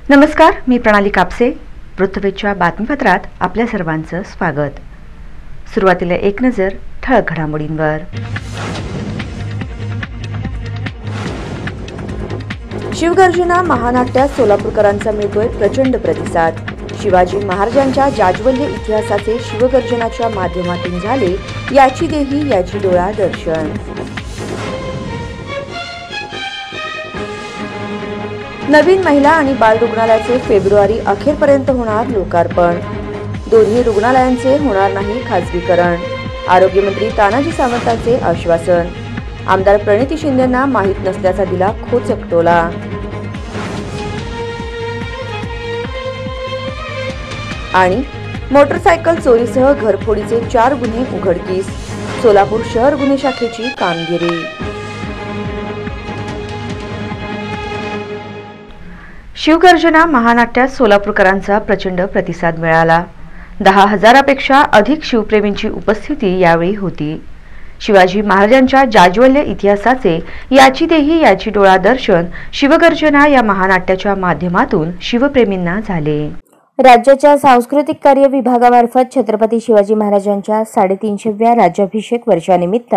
नमस्कार, मी प्रणाली कापसे. वृत्तवेधच्या बातमीपत्रात आपल्या सर्वांचं स्वागत. सुरुवातीला एक नजर ठळक घडामोडींवर. शिवगर्जना महानाट्यात सोलापूरकरांचा मिळतोय प्रचंड प्रतिसाद. शिवाजी महाराजांच्या जाज्वल्य इतिहासाचे शिवगर्जनाच्या माध्यमातून झाले याची देही याची डोळा दर्शन. नवीन महिला आणि बाल रुग्णालयाचे फेब्रुवारी अखेरपर्यंत होणार लोकार्पण. दोन्ही रुग्णालयांचे होणार नाही खासगीकरण. आरोग्यमंत्री तानाजी सावंतांचे आश्वासन. आमदार प्रणिती शिंदेंना माहीत नसल्याचा दिला खोचक टोला. आणि मोटरसायकल चोरीसह घरफोडीचे 4 गुन्हे उघडकीस. सोलापूर शहर गुन्हे शाखेची कामगिरी. शिवगर्जना महानाट्यात सोलापूरकरांचा प्रचंड प्रतिसाद मिळाला. 10,000पेक्षा अधिक शिवप्रेमींची उपस्थिती यावेळी होती. शिवाजी महाराजांच्या जाज्वल्य इतिहासाचे याची देही याची डोळा दर्शन शिवगर्जना या महानाट्याच्या माध्यमातून शिवप्रेमींना झाले. राज्याच्या सांस्कृतिक कार्य विभागामार्फत छत्रपती शिवाजी महाराजांच्या 350व्या राज्याभिषेक वर्षानिमित्त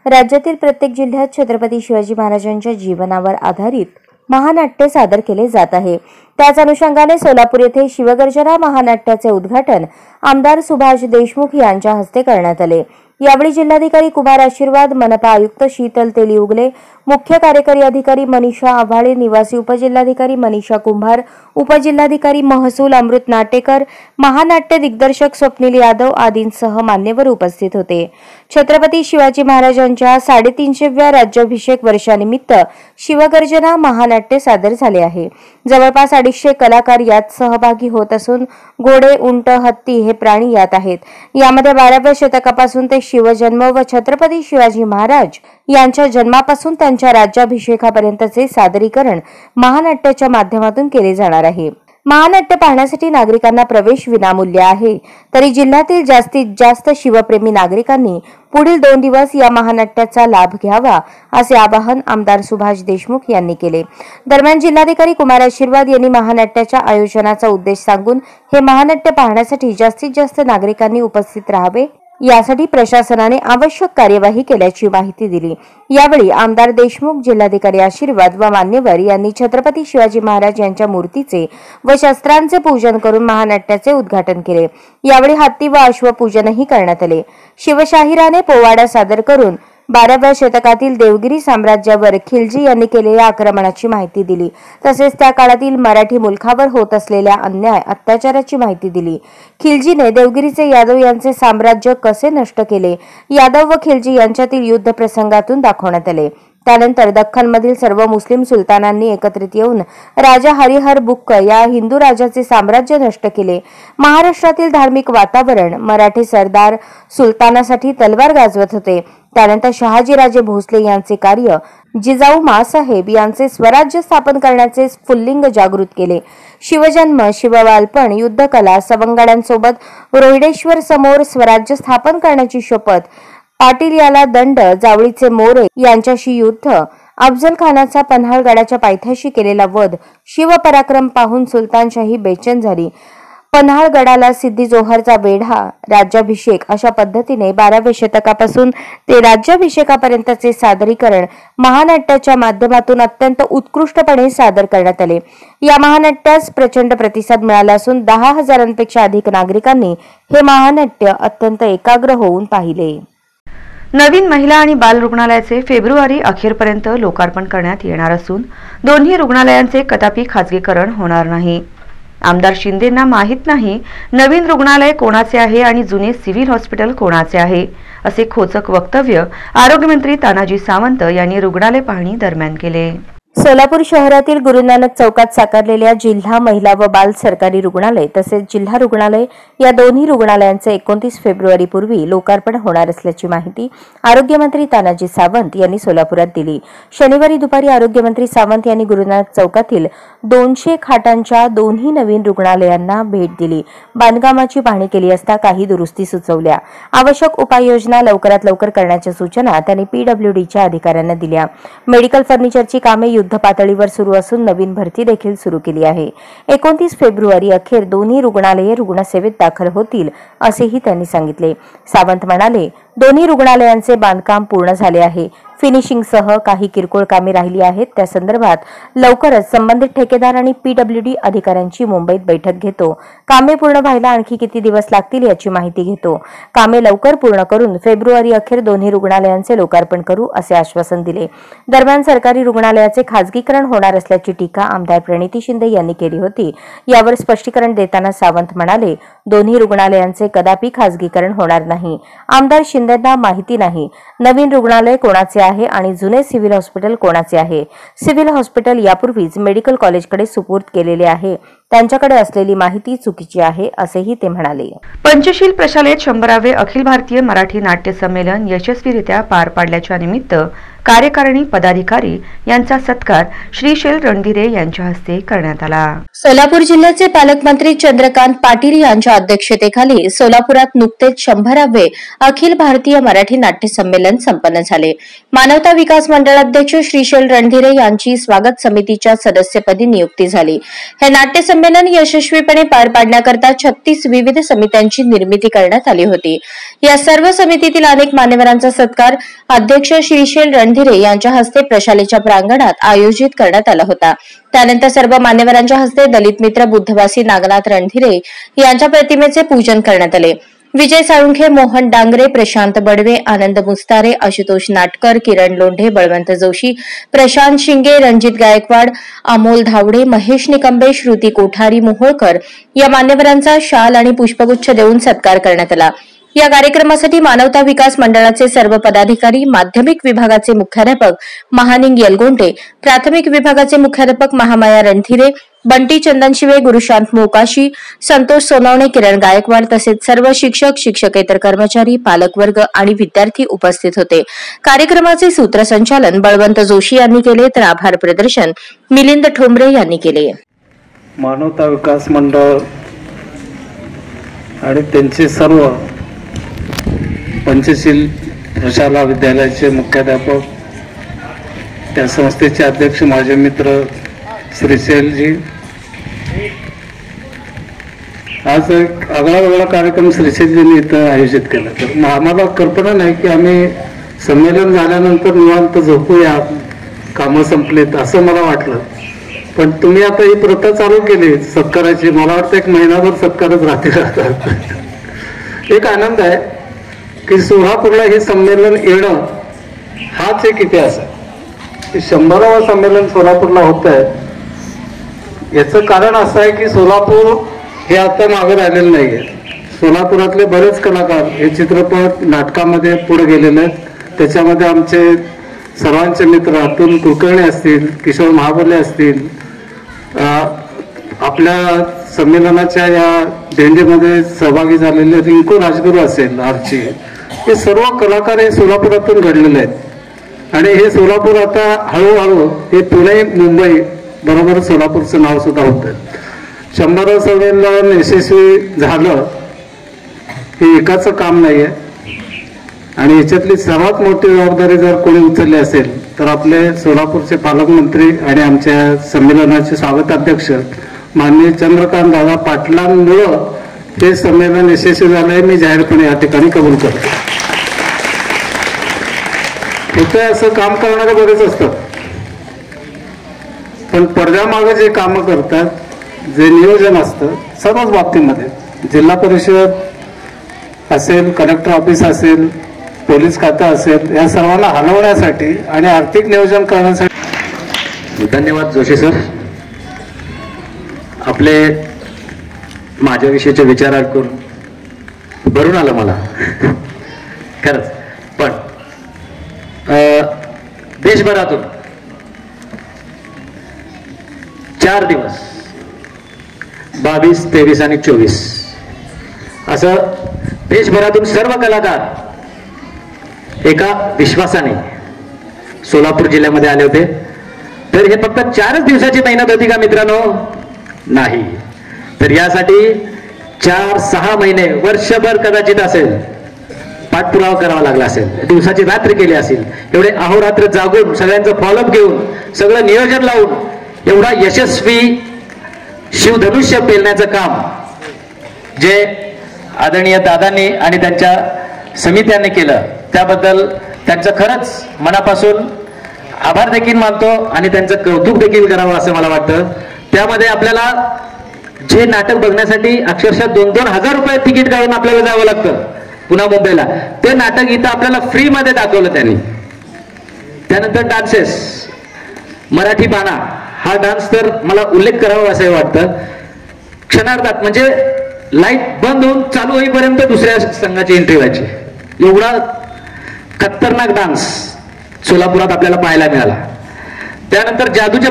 राज्यातील प्रत्येक जिल्ह्यात छत्रपती शिवाजी महाराजांच्या जीवनावर आधारित महानाट्य सादर केले जात आहे. त्याच अनुषंगाने सोलापूर येथे शिवगर्जना महानाट्याचे उद्घाटन आमदार सुभाष देशमुख यांच्या हस्ते करण्यात आले. यावेळी जिल्हाधिकारी कुमार आशीर्वाद, मनपा आयुक्त शीतल तेलिउगले, मुख्य कार्यकारी अधिकारी मनीषा आव्हाळे, निवासी उपजिल्हाधिकारी मनीषा कुंभार, उपजिल्हाधिकारी महसूल अमृत नाटेकर, महानाट्य दिग्दर्शक स्वप्नील यादव आदींसह मान्यवर उपस्थित होते. छत्रपती शिवाजी महाराजांच्या 350व्या राज्याभिषेक वर्षानिमित्त शिवगर्जना महानाट्य सादर झाले आहे. जवळपास 250 कलाकार यात सहभागी होत असून घोडे, उंट, हत्ती हे प्राणी यात आहेत. यामध्ये 12व्या शतकापासून ते शिवजन्म व छत्रपती शिवाजी महाराज यांच्या जन्मापासून त्यांच्या राज्याभिषेकापर्यंतचे सादरीकरण महानाट्याच्या माध्यमातून केले जाणार आहे. महानाट्य पाहण्यासाठी नागरिकांना प्रवेश विनामूल्य आहे. तरी जिल्ह्यातील जास्तीत जास्त शिवप्रेमी नागरिकांनी पुढील 2 दिवस या महानाट्याचा लाभ घ्यावा असे आवाहन आमदार सुभाष देशमुख यांनी केले. दरम्यान जिल्हाधिकारी कुमार आशीर्वाद यांनी महानाट्याच्या आयोजनाचा उद्देश सांगून हे महानाट्य पाहण्यासाठी जास्तीत जास्त नागरिकांनी उपस्थित राहावे यासाठी प्रशासनाने आवश्यक कार्यवाही केल्याची माहिती दिली. यावेळी आमदार देशमुख, जिल्हाधिकारी आशीर्वाद व मान्यवर यांनी छत्रपती शिवाजी महाराज यांच्या मूर्तीचे व शस्त्रांचे पूजन करून महानाट्याचे उद्घाटन केले. यावेळी हत्ती व अश्वपूजनही करण्यात आले. शिवशाहिराने पोवाडा सादर करून 12व्या शतकातील देवगिरी साम्राज्यावर खिलजी यांनी केलेल्या आक्रमणाची माहिती दिली. तसेच त्या काळातील मराठी मुलखावर होत असलेल्या अन्याय अत्याचाराची माहिती दिली. खिलजीने देवगिरीचे यादव यांचे साम्राज्य कसे नष्ट केले यादव व खिलजी यांच्यातील युद्ध प्रसंगातून दाखवण्यात आले. त्यानंतर दख्खनमधील सर्व मुस्लिम सुलतानांनी एकत्रित येऊन राजा हरिहर बुक्क या हिंदू राजाचे साम्राज्य नष्ट केले. महाराष्ट्रातील धार्मिक वातावरण मराठी सरदार सुलतानासाठी तलवार गाजवत होते. त्यानंतर शहाजीराजे भोसले यांचे कार्य जिजाऊ माँसाहेब यांचे स्वराज्य स्थापन करण्याचे स्फुल्लिंग जागृत केले. शिवजन्म, शिवबालपण, युद्धकला, सवंगड्यांसोबत रोहिडेश्वर समोर स्वराज्य स्थापन करण्याची शपथ, पाटील याला दंड, जावळीचे मोरे यांच्याशी युद्ध, अफजल खानाचा पन्हाळगडाच्या पायथ्याशी केलेला वध, शिवपराक्रम पाहून सुलतानशाही बेचैन झाली, पन्हाळगडाला सिद्धी जोहरचा वेढा, राज्याभिषेक अशा पद्धतीने 12व्या शतकापासून ते राज्याभिषेकापर्यंतचे सादरीकरण महानाट्याच्या माध्यमातून अत्यंत उत्कृष्टपणे सादर करण्यात आले. या महानाट्यास प्रचंड प्रतिसाद मिळाला असून 10,000पेक्षा अधिक नागरिकांनी हे महानाट्य अत्यंत एकाग्र होऊन पाहिले. नवीन महिला आणि बाल रुग्णालयाचे फेब्रुवारी अखेरपर्यंत लोकार्पण करण्यात येणार असून दोन्ही रुग्णालयांचे कदापि खासगीकरण होणार नाही. आमदार शिंदेंना माहीत नाही नवीन रुग्णालय कोणाचे आहे आणि जुने सिव्हिल हॉस्पिटल कोणाचे आहे, असे खोचक वक्तव्य आरोग्यमंत्री तानाजी सावंत यांनी रुग्णालय पाहणी दरम्यान केले. सोलापूर शहरातील गुरु नानक चौकात साकारलेल्या जिल्हा महिला व बाल सरकारी रुग्णालय तसेच जिल्हा रुग्णालय या दोन्ही रुग्णालयांचे 29 फेब्रुवारी पूर्वी लोकार्पण होणार असल्याची माहिती आरोग्यमंत्री तानाजी सावंत यांनी सोलापुरात दिली. शनिवारी दुपारी आरोग्यमंत्री सावंत यांनी गुरु नानक चौकातील 200 खाटांच्या दोन्ही नवीन रुग्णालयांना भेट दिली. बांधकामाची पाहणी केली असता काही दुरुस्ती सुचवल्या. आवश्यक उपाययोजना लवकरात लवकर करण्याच्या सूचना त्यांनी PWDच्या अधिकाऱ्यांना दिल्या. मेडिकल फर्निचरची कामे युद्धपातळीवर सुरू असून नवीन भरती देखील सुरू केली आहे. 29 फेब्रुवारी अखेर दोन्ही रुग्णालये रुग्णसेवेत दाखल होतील असेही त्यांनी सांगितले. सावंत म्हणाले, दोन्ही रुग्णालयांचे बांधकाम पूर्ण झाले आहे. फिनिशिंगसह काही किरकोळ कामे राहिली आहेत. त्या संदर्भात लवकरच संबंधित ठेकेदार आणि PWD अधिकाऱ्यांची मुंबईत बैठक घेतो. कामे पूर्ण व्हायला आणखी किती दिवस लागतील याची माहिती घेतो. कामे लवकर पूर्ण करून फेब्रुवारी अखेर दोन्ही रुग्णालयांचे लोकार्पण करू असे आश्वासन दिले. दरम्यान सरकारी रुग्णालयाचे खासगीकरण होणार असल्याची टीका आमदार प्रणिती शिंदे यांनी केली होती. यावर स्पष्टीकरण देताना सावंत म्हणाले, दोन्ही रुग्णालयांचे कदापि खासगीकरण होणार नाही. आमदार शिंदेंना माहिती नाही नवीन रुग्णालय कोणाचे आहे आणि जुने सिव्हिल हॉस्पिटल कोणाचे आहे. सिव्हिल हॉस्पिटल यापूर्वीच मेडिकल कॉलेजकडे सुपूर्द केलेले आहे. त्यांच्याकडे असलेली माहिती चुकीची आहे असेही ते म्हणाले. पंचशील प्रशालेत 100वे अखिल भारतीय मराठी नाट्य संमेलन यशस्वीरित्या पार पाडल्याच्या निमित्त कार्यकारिणी पदाधिकारी यांचा सत्कार श्रीशैल रणधीरे यांच्या हस्ते करण्यात आला. सोलापूर जिल्ह्याचे पालकमंत्री चंद्रकांत पाटील यांच्या अध्यक्षतेखाली सोलापुरात नुकतेच 100वे अखिल भारतीय मराठी नाट्य संमेलन संपन्न झाले. मानवता विकास मंडळ अध्यक्ष श्रीशैल रणधीरे यांची स्वागत समितीच्या सदस्यपदी नियुक्ती झाली. हे नाट्य संमेलन यशस्वीपणे पार पाडण्याकरता 36 विविध समित्यांची निर्मिती करण्यात आली होती. या सर्व समितीतील अनेक मान्यवरांचा सत्कार अध्यक्ष श्रीशैल रणधीरे यांच्या हस्ते प्रशालेच्या प्रांगणात आयोजित करण्यात आला होता. त्यानंतर सर्व मान्यवरांच्या हस्ते दलित मित्र बुद्धवासी नागनाथ रणधीरे यांच्या प्रतिमेचे पूजन करण्यात आले. विजय साळुंखे, मोहन डांगरे, प्रशांत बडवे, आनंद मुस्तारे, आशुतोष नाटकर, किरण लोंढे, बळवंत जोशी, प्रशांत शिंगे, रणजित गायकवाड, अमोल धावडे, महेश निकंबे, श्रुती कोठारी मोहोळकर या मान्यवरांचा शाल आणि पुष्पगुच्छ देऊन सत्कार करण्यात आला. या कार्यक्रमासाठी मानवता विकास मंडळाचे सर्व पदाधिकारी, माध्यमिक विभागाचे मुख्याध्यापक महानिंग यलगोंटे, प्राथमिक विभागाचे मुख्याध्यापक महामाया रणधीरे, बंटी चंदनशिवे, गुरुशांत मोकाशी, संतोष सोनवणे, किरण गायकवाड तसेच सर्व शिक्षक, शिक्षकेतर कर्मचारी, पालकवर्ग आणि विद्यार्थी उपस्थित होते. कार्यक्रमाचे सूत्रसंचालन बळवंत जोशी यांनी केले तर आभार प्रदर्शन मिलिंद ठोंबरे यांनी केले. मानवता विकास मंडळ आणि त्यांचे सर्व पंचशील प्रशाला विद्यालयाचे मुख्याध्यापक, त्या संस्थेचे अध्यक्ष माझे मित्र श्रीशैलजी, आज एक आगळा कार्यक्रम श्रीशैलजींनी इथं आयोजित केला. तर आम्हाला कल्पना नाही की आम्ही संमेलन झाल्यानंतर निवांत झोपूया, कामं संपलीत असं मला वाटलं. पण तुम्ही आता ही प्रथा चालू केली सत्काराची. मला वाटतं एक महिनाभर सत्कारच राहतात. एक आनंद आहे की सोलापूरला हे संमेलन येणं हाच एक इतिहास आहे. 100वे संमेलन सोलापूरला होत आहे याचं कारण असं आहे की सोलापूर हे आता मागे राहिलेलं नाहीये. सोलापुरातले बरेच कलाकार हे चित्रपट नाटकामध्ये पुढे गेलेले आहेत. त्याच्यामध्ये आमचे सर्वांचे मित्र अतुल कुलकर्णी असतील, किशोर महाबले असतील, आपल्या संमेलनाच्या या दिंडीमध्ये सहभागी झालेले रिंकू राजगुरू असेल, आर्ची, हे सर्व कलाकार हे सोलापुरातून घडलेले आहेत. आणि हे सोलापूर आता हळूहळू हे पुणे मुंबई बरोबर सोलापूरचं नाव सुद्धा होतं. 100वे संमेलन यशस्वी झालं हे एकाचं काम नाहीये. आणि याच्यातली सर्वात मोठी जबाबदारी जर कोणी उचलली असेल तर आपले सोलापूरचे पालकमंत्री आणि आमच्या संमेलनाचे स्वागताध्यक्ष माननीय चंद्रकांत दादा पाटलांमुळं हे संमेलन यशस्वी झालंय मी जाहीरपणे या ठिकाणी कबूल करतो. होतंय असं काम करणारे बरेच असतात, पण पडद्यामागे जे कामं करतात, जे नियोजन असतं सर्वच बाबतीमध्ये, जिल्हा परिषद असेल, कलेक्टर ऑफिस असेल, पोलीस खातं असेल, या सर्वांना हलवण्यासाठी आणि आर्थिक नियोजन करण्यासाठी. धन्यवाद जोशी सर. आपले माझ्याविषयीचे विचार ऐकून भरून आलं मला खरंच. पण देशभरातून 4 दिवस 22, 23 आणि 24 असं देशभरातून सर्व कलाकार एका विश्वासाने सोलापूर जिल्ह्यामध्ये आले होते. तर हे फक्त 4च दिवसाची मेहनत होती का मित्रांनो? नाही. तर यासाठी 4-6 महिने, वर्षभर कदाचित असेल पाठपुरावा करावा लागला असेल, दिवसाची रात्र केली असेल, एवढे अहोरात्र जागून सगळ्यांचं फॉलोअप घेऊन सगळं नियोजन लावून एवढा यशस्वी शिवधनुष्य पेलण्याचं काम जे आदरणीय दादांनी आणि त्यांच्या समित्यांनी केलं, त्याबद्दल त्यांचं खरंच मनापासून आभार देखील मानतो आणि त्यांचं कौतुक देखील करावं असं मला वाटतं. त्यामध्ये आपल्याला जे नाटक बघण्यासाठी अक्षरशः 2,000 रुपये तिकीट काढून आपल्याला जावं लागतं पुन्हा मुंबईला, ते नाटक इथं आपल्याला फ्री मध्ये दाखवलं त्यांनी. त्यानंतर डान्सेस, मराठी बाणा हा डान्स तर मला उल्लेख करावा असं वाटतं. क्षणार्धात म्हणजे लाईट बंद होऊन चालू होईपर्यंत दुसऱ्या संघाची एंट्री व्हायची, एवढा खतरनाक डान्स सोलापुरात आपल्याला पाहायला मिळाला. त्यानंतर जादूचे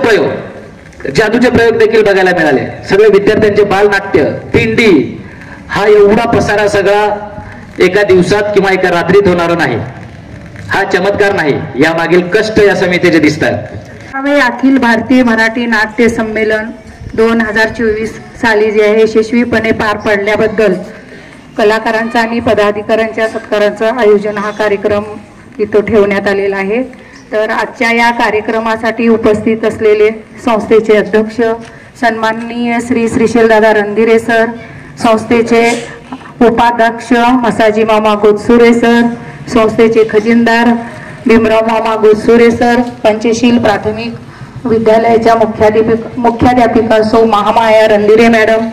प्रयोग देखील बघायला मिळाले. सगळे विद्यार्थ्यांचे बालनाट्य, दिंडी, हा एवढा पसारा सगळा एका दिवसात किंवा एका रात्रीत होणार नाही. हा चमत्कार नाही, या मागील कष्ट या समितीचे दिसतात. अखिल भारतीय मराठी नाट्य संमेलन 2024 साली जे आहे यशस्वीपणे पार पडल्याबद्दल कलाकारांचा आणि पदाधिकाऱ्यांच्या सत्कारांचं आयोजन हा कार्यक्रम इथं ठेवण्यात आलेला आहे. तर आजच्या या कार्यक्रमासाठी उपस्थित असलेले संस्थेचे अध्यक्ष सन्माननीय श्री श्रीशैलदादा रणदिरे सर, संस्थेचे उपाध्यक्ष मसाजी मामा गोदसुरे सर, संस्थेचे खजिनदार भीमराव मामा गोदसुरे सर, पंचशील प्राथमिक विद्यालयाच्या मुख्याध्यापिका सौ महामाया रणदिरे मॅडम,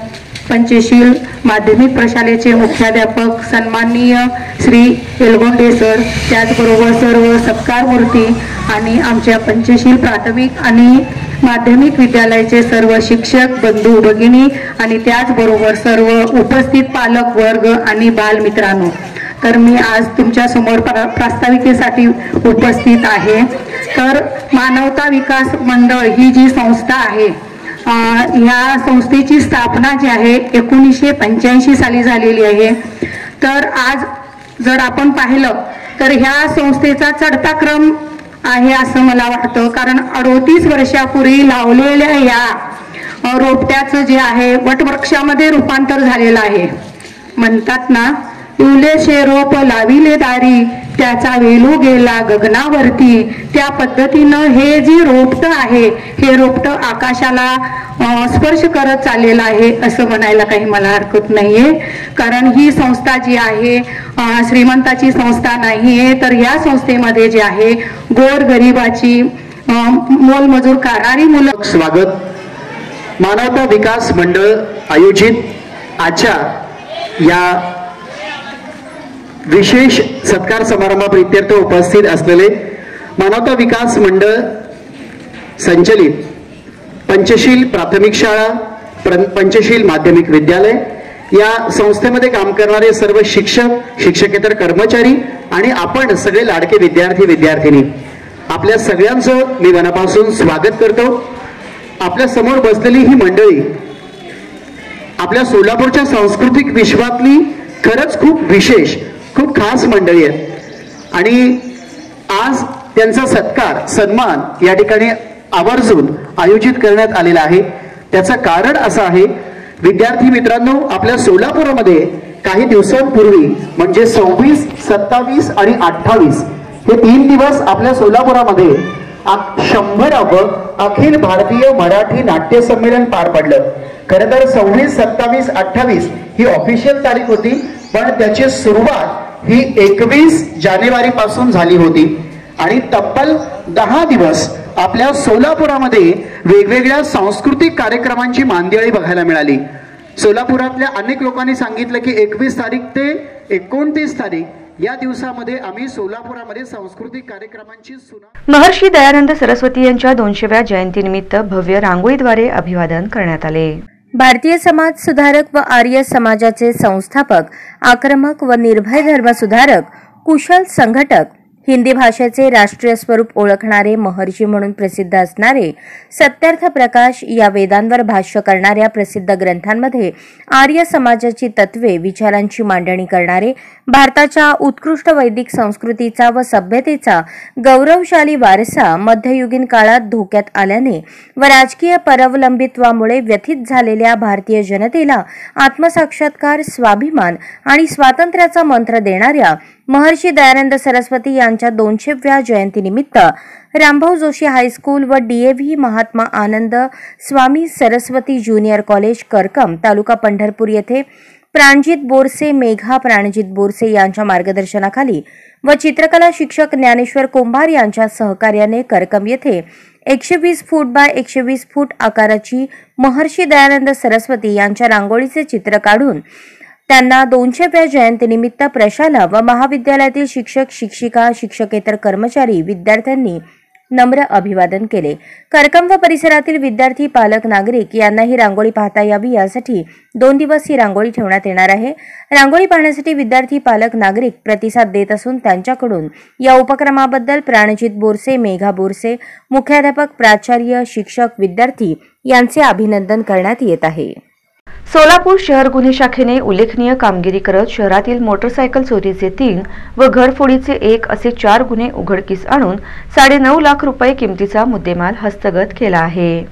पंचशील माध्यमिक प्रशालेचे मुख्याध्यापक सन्माननीय श्री एलगोंडे सर, त्याचबरोबर सर्व सत्कार मूर्ती आणि आमच्या पंचशील प्राथमिक आणि माध्यमिक विद्यालयाचे सर्व शिक्षक बंधू भगिनी आणि त्याचबरोबर सर्व उपस्थित पालक वर्ग आणि बालमित्रांनो, तर मी आज तुमच्या समोर प्रास्ताविकेसाठी उपस्थित आहे. तर मानवता विकास मंडळ ही जी संस्था आहे, ह्या संस्थेची स्थापना जी आहे 1985 साली झालेली आहे. तर आज जर आपण पाहिलं तर ह्या संस्थेचा चढता क्रम आहे असं मला वाटतं, कारण 38 वर्षापूर्वी लावलेल्या या रोपट्याचं जे आहे वटवृक्षामध्ये रूपांतर झालेलं आहे. म्हणतात ना, इवलेशे रोप लाविले दारी, त्याचा वेलू गेला गगनावरती. त्या पद्धतीनं हे जे रोपट आहे, हे रोपट आकाशाला स्पर्श करत चाललेलं आहे असं म्हणायला काही मला हरकत नाहीये. कारण ही संस्था जी आहे श्रीमंताची संस्था नाहीये, तर या संस्थेमध्ये जे आहे गोर गरिबाची मोलमजूर करणारी मुलं. स्वागत. मानवता विकास मंडळ आयोजित आजच्या या विशेष सत्कार समारंभाप्रित्यर्थ उपस्थित असलेले मानवता विकास मंडळ संचलित पंचशील प्राथमिक शाळा, पंचशील माध्यमिक विद्यालय या संस्थेमध्ये काम करणारे सर्व शिक्षक, शिक्षकेतर कर्मचारी आणि आपण सगळे लाडके विद्यार्थी विद्यार्थिनी, आपल्या सगळ्यांचं मी मनापासून स्वागत करतो. आपल्या समोर बसलेली ही मंडळी आपल्या सोलापूरच्या सांस्कृतिक विश्वातली खरंच खूप विशेष, खूप खास मंडळी आहेत आणि आज त्यांचा सत्कार, सन्मान या ठिकाणी आवर्जून आयोजित करण्यात आलेला आहे. त्याचं कारण असं आहे, विद्यार्थी मित्रांनो, आपल्या सोलापूरमध्ये काही दिवसांपूर्वी म्हणजे 26, 27 आणि 28 हे 3 दिवस आपल्या सोलापुरामध्ये 100वे अखिल भारतीय मराठी नाट्य संमेलन पार पडलं. खरं तर 26, 27, 28 ही ऑफिशियल तारीख होती, पण त्याची सुरुवात ही 21 जानेवारी पासून झाली होती आणि तब्बल 10 दिवस आपल्या सोलापुरामध्ये वेगवेगळ्या सांस्कृतिक कार्यक्रमांची मांदियाळी बघायला मिळाली. सोलापुरातल्या अनेक लोकांनी सांगितलं की 21 तारीख ते 29 तारीख या दिवसामध्ये आम्ही सोलापुरामध्ये सांस्कृतिक कार्यक्रमांची महर्षी दयानंद सरस्वती यांच्या 200व्या जयंतीनिमित्त भव्य रांगोळीद्वारे अभिवादन करण्यात आले. भारतीय समाज सुधारक व आर्य समाजाचे संस्थापक, आक्रमक व निर्भय धर्मसुधारक, कुशल संघटक, हिंदी भाषेचे राष्ट्रीय स्वरूप ओळखणारे महर्षी म्हणून प्रसिद्ध असणारे सत्यार्थ प्रकाश या वेदांवर भाष्य करणाऱ्या प्रसिद्ध ग्रंथांमध्ये आर्य समाजाची तत्वे, विचारांची मांडणी करणारे भारताच्या उत्कृष्ट वैदिक संस्कृतीचा व सभ्यतेचा गौरवशाली वारसा मध्ययुगीन काळात धोक्यात आल्याने व राजकीय परावलंबित्वामुळे व्यथित झालेल्या भारतीय जनतेला आत्मसाक्षात्कार, स्वाभिमान आणि स्वातंत्र्याचा मंत्र देणाऱ्या महर्षी दयानंद सरस्वती यांच्या 200व्या जयंतीनिमित्त रामभाऊ जोशी हायस्कूल व DAV महात्मा आनंद स्वामी सरस्वती ज्युनियर कॉलेज करकम तालुका पंढरपूर येथे प्राणजित बोरसे, मेघा प्राणजित बोरसे यांच्या मार्गदर्शनाखाली व चित्रकला शिक्षक ज्ञानेश्वर कुंभार यांच्या सहकार्याने करकम येथे 120 फूट बाय 120 फूट आकाराची महर्षी दयानंद सरस्वती यांच्या रांगोळीचे चित्र काढून त्यांना 200व्या जयंतीनिमित्त प्रशाला व महाविद्यालयातील शिक्षक, शिक्षिका, शिक्षकेतर कर्मचारी, विद्यार्थ्यांनी नम्र अभिवादन केले. करकम व परिसरातील विद्यार्थी, पालक, नागरिक यांना ही रांगोळी पाहता यावी यासाठी 2 दिवस ही रांगोळी ठेवण्यात येणार आहे. रांगोळी पाहण्यासाठी विद्यार्थी, पालक, नागरिक प्रतिसाद देत असून त्यांच्याकडून या उपक्रमाबद्दल प्राणजित बोरसे, मेघा बोरसे, मुख्याध्यापक, प्राचार्य, शिक्षक, विद्यार्थी यांचे अभिनंदन करण्यात येत आहे. सोलापूर शहर गुन्हे शाखेने उल्लेखनीय कामगिरी करत शहरातील मोटरसायकल चोरीचे 3 व घरफोडीचे 1 असे 4 गुन्हे उघडकीस आणून 9.5 लाख रुपये किमतीचा मुद्देमाल हस्तगत केला आहे.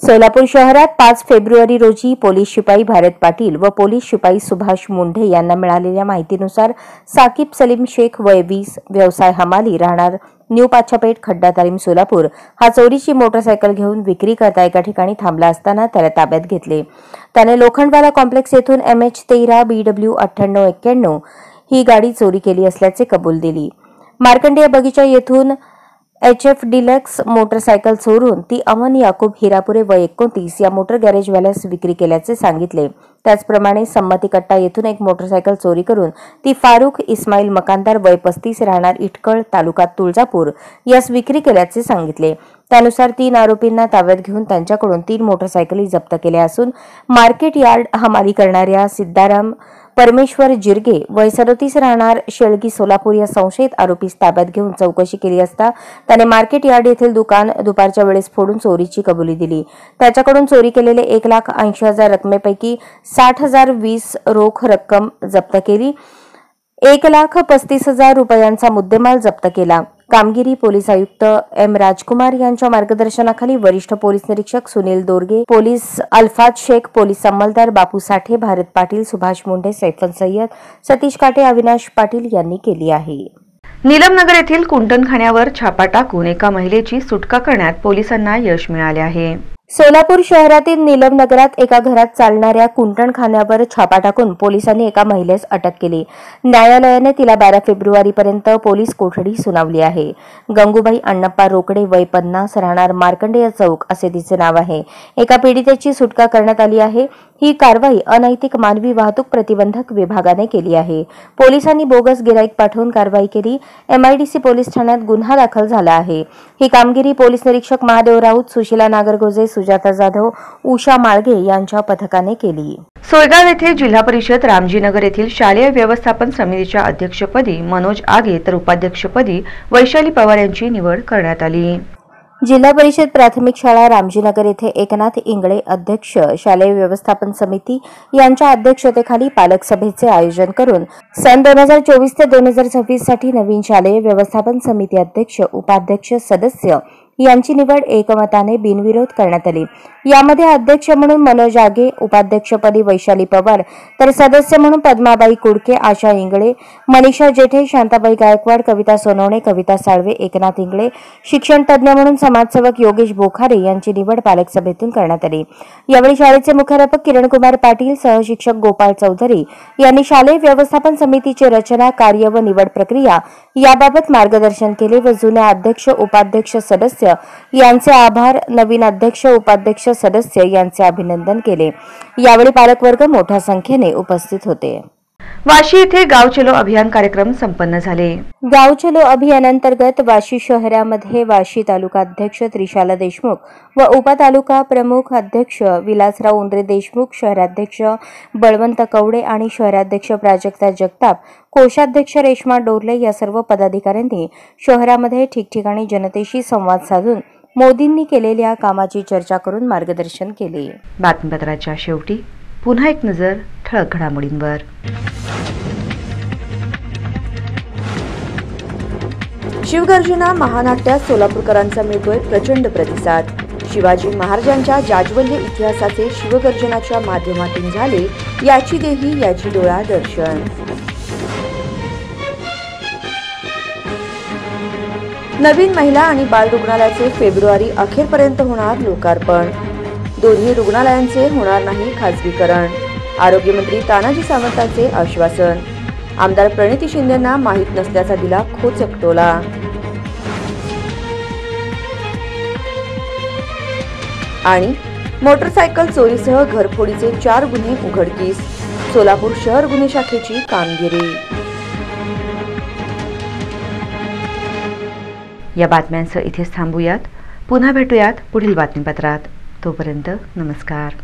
सोलापूर शहरात 5 फेब्रुवारी रोजी पोलीस शिपाई भारत पाटील व पोलीस शिपाई सुभाष मुंढे यांना मिळालेल्या माहितीनुसार साकीब सलीम शेख वय 20, व्यवसाय हमाली, राहणार न्यू पाच्छापेठ, खड्डा तालीम, सोलापूर हा चोरीची मोटरसायकल घेऊन विक्री करता एका ठिकाणी थांबला असताना त्याला ताब्यात घेतले. त्याने लोखंडवाला कॉम्प्लेक्स येथून MH13 BW 9891 ही गाडी चोरी केली असल्याचे कबूल दिली. मार्कंडेय बगीचा येथून HF डिलक्स मोटरसायकल चोरून ती अमन याकूब हिरापुरे वय 29 या मोटर गॅरेजवाल्यास विक्री केल्याचे सांगितले. त्याचप्रमाणे संमती कट्टा येथून एक मोटरसायकल चोरी करून ती फारुख इस्माईल मकानदार वय 35 राहणार इटकळ तालुका तुळजापूर यास विक्री केल्याचे सांगितले. त्यानुसार 3 आरोपींना ताब्यात घेऊन त्यांच्याकडून 3 मोटरसायकली जप्त केल्या असून मार्केट यार्ड हमाली करणाऱ्या सिद्धाराम परमेश्वर जिरगे वय 37 राहणार शेळगी सोलापूर या संशयित आरोपीस ताब्यात घेऊन चौकशी केली असता त्याने मार्केट यार्ड येथील दुकान दुपारच्या वेळेस फोडून चोरीची कबुली दिली. त्याच्याकडून चोरी केलेले 1,80,000 रकमेपैकी 60,000 20 रोख रक्कम जप्त केली. 1,35,000 रुपयांचा मुद्देमाल जप्त केला. कामगिरी पोलीस आयुक्त M राजकुमार यांच्या मार्गदर्शनाखाली वरिष्ठ पोलीस निरीक्षक सुनील दोरगे, पोलीस अल्फाज शेख, पोलीस अंमलदार बापू साठे, भारत पाटील, सुभाष मुंढे, सैफन सय्यद, सतीश काटे, अविनाश पाटील यांनी केली आहे. नीलमनगर येथील कुंटणखान्यावर छापा टाकून एका महिलेची सुटका करण्यात पोलिसांना यश मिळाले आहे. सोलापूर शहरातील नीलमनगरात एका घरात चालणाऱ्या कुंटणखान्यावर छापा टाकून पोलिसांनी एका महिलेस अटक केली. न्यायालयाने तिला 12 फेब्रुवारीपर्यंत पोलीस कोठडी सुनावली आहे. गंगूबाई अण्णप्पा रोकडे वय 50 राहणार मार्कंडेय चौक असे तिचे नाव आहे. एका पीडितेची सुटका करण्यात आली आहे. ही कारवाई अनैतिक मानवी वाहतूक प्रतिबंधक विभागाने केली आहे. पोलिसांनी बोगस गिराईक पाठवून कारवाई केली. MIDC पोलीस ठाण्यात गुन्हा दाखल झाला आहे. ही कामगिरी पोलीस निरीक्षक महादेव राऊत, सुशीला नागरगोजे, सुजाता जाधव, उषा माळगे यांच्या पथकाने केली. सोयगाव येथे जिल्हा परिषद रामजीनगर येथील शालेय व्यवस्थापन समितीच्या अध्यक्षपदी मनोज आगे तर उपाध्यक्षपदी वैशाली पवार यांची निवड करण्यात आली. जिल्हा परिषद प्राथमिक शाळा रामजीनगर येथे एकनाथ इंगळे अध्यक्ष, शालेय व्यवस्थापन समिती यांच्या अध्यक्षतेखाली पालक सभेचे आयोजन करून सन 2024 ते 2026 साठी नवीन शालेय व्यवस्थापन समिती अध्यक्ष, उपाध्यक्ष, सदस्य यांची निवड एकमताने बिनविरोध करण्यात आली. यामध्ये अध्यक्ष म्हणून मनोज आगे, उपाध्यक्षपदी वैशाली पवार तर सदस्य म्हणून पद्माबाई कुडके, आशा इंगळे, मनीषा जेठे, शांताबाई गायकवाड, कविता सोनवणे, कविता साळवे, एकनाथ इंगळे, शिक्षण तज्ज्ञ म्हणून समाजसेवक योगेश बोखारे यांची निवड पालक सभेतून करण्यात आली. यावेळी शाळेचे मुख्याध्यापक किरणकुमार पाटील, सहशिक्षक गोपाळ चौधरी यांनी शालेय व्यवस्थापन समितीची रचना, कार्य व निवड प्रक्रिया याबाबत मार्गदर्शन केले व जुन्या अध्यक्ष, उपाध्यक्ष, सदस्य यांचे आभार, नवीन अध्यक्ष, उपाध्यक्ष, सदस्य यांचे अभिनंदन केले. यावेळी पालकवर्ग मोठ्या संख्येने उपस्थित होते. वाशी येथे गाव चलो अभियान कार्यक्रम संपन्न झाले. गाव चलो अभियानांतर्गत वाशी शहरामध्ये वाशी तालुका अध्यक्ष त्रिशाला देशमुख व उपतालुका प्रमुख अध्यक्ष विलासराव उंद्रे देशमुख, शहराध्यक्ष बळवंत कवडे आणि शहराध्यक्ष प्राजक्ता जगताप, कोषाध्यक्ष रेश्मा डोरले या सर्व पदाधिकाऱ्यांनी शहरामध्ये ठिकठिकाणी जनतेशी संवाद साधून मोदींनी केलेल्या कामाची चर्चा करून मार्गदर्शन केले. बातमीपत्राच्या शेवटी पुन्हा एक नजर ठळक घडामोडींवर. शिवगर्जना महानाट्यात सोलापूरकरांचा मिळतोय प्रचंड प्रतिसाद। शिवाजी महाराजांच्या जाज्वल्य इतिहासाचे शिवगर्जनाच्या माध्यमातून झाले याची देही याची डोळा दर्शन। नवीन महिला आणि बाल रुग्णालयाचे फेब्रुवारी अखेरपर्यंत होणार लोकार्पण। दोन्ही रुग्णालयांचे होणार नाही खासगीकरण। आरोग्यमंत्री तानाजी सावंतांचे आश्वासन। आमदार प्रणिती शिंदेंना माहीत नसल्याचा दिला खोचक टोला। आणि मोटरसायकल चोरीसह घरफोडीचे 4 गुन्हे उघडकीस। सोलापूर शहर गुन्हे शाखेची कामगिरी। या बातम्यांसह इथेच थांबूयात। पुन्हा भेटूयात पुढील बातमीपत्रात। तोपर्यंत नमस्कार।